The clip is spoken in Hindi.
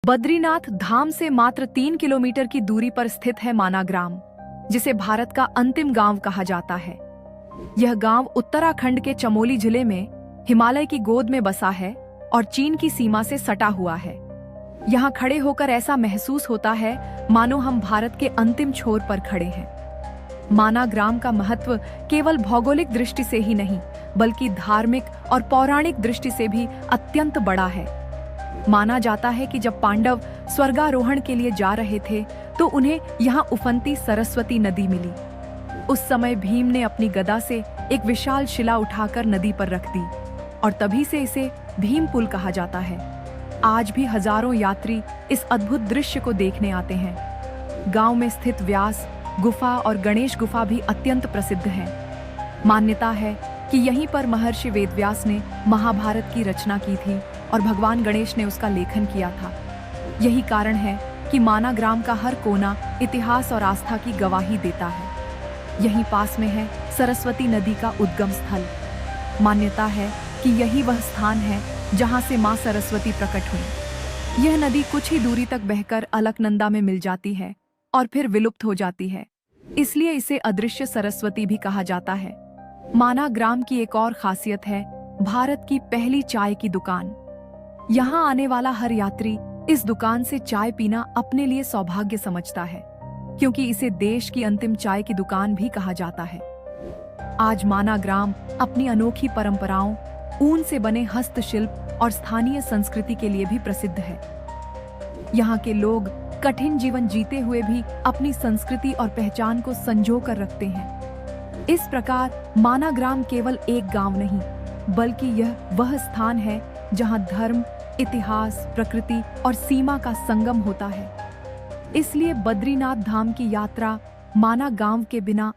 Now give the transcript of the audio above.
बद्रीनाथ धाम से मात्र 3 किलोमीटर की दूरी पर स्थित है माना ग्राम, जिसे भारत का अंतिम गांव कहा जाता है। यह गांव उत्तराखंड के चमोली जिले में हिमालय की गोद में बसा है और चीन की सीमा से सटा हुआ है। यहाँ खड़े होकर ऐसा महसूस होता है मानो हम भारत के अंतिम छोर पर खड़े हैं। माना ग्राम का महत्व केवल भौगोलिक दृष्टि से ही नहीं, बल्कि धार्मिक और पौराणिक दृष्टि से भी अत्यंत बड़ा है। माना जाता है कि जब पांडव स्वर्गारोहण के लिए जा रहे थे तो उन्हें यहाँ उफनती सरस्वती नदी मिली। उस समय भीम ने अपनी गदा से एक विशाल शिला उठाकर नदी पर रख दी और तभी से इसे भीम पुल कहा जाता है। आज भी हजारों यात्री इस अद्भुत दृश्य को देखने आते हैं। गांव में स्थित व्यास गुफा और गणेश गुफा भी अत्यंत प्रसिद्ध हैं। मान्यता है कि यहीं पर महर्षि वेदव्यास ने महाभारत की रचना की थी और भगवान गणेश ने उसका लेखन किया था। यही कारण है कि माना ग्राम का हर कोना इतिहास और आस्था की गवाही देता है। यहीं पास में है सरस्वती नदी का उद्गम स्थल। मान्यता है कि यही वह स्थान है जहां से मां सरस्वती प्रकट हुई। यह नदी कुछ ही दूरी तक बहकर अलकनंदा में मिल जाती है और फिर विलुप्त हो जाती है, इसलिए इसे अदृश्य सरस्वती भी कहा जाता है। माना ग्राम की एक और खासियत है भारत की पहली चाय की दुकान। यहाँ आने वाला हर यात्री इस दुकान से चाय पीना अपने लिए सौभाग्य समझता है, क्योंकि इसे देश की अंतिम चाय की दुकान भी कहा जाता है। आज माना ग्राम अपनी अनोखी परंपराओं, ऊन से बने हस्तशिल्प और स्थानीय संस्कृति के लिए भी प्रसिद्ध है। यहाँ के लोग कठिन जीवन जीते हुए भी अपनी संस्कृति और पहचान को संजो कर रखते हैं। इस प्रकार माना ग्राम केवल एक गांव नहीं, बल्कि यह वह स्थान है जहां धर्म, इतिहास, प्रकृति और सीमा का संगम होता है। इसलिए बद्रीनाथ धाम की यात्रा माना गांव के बिना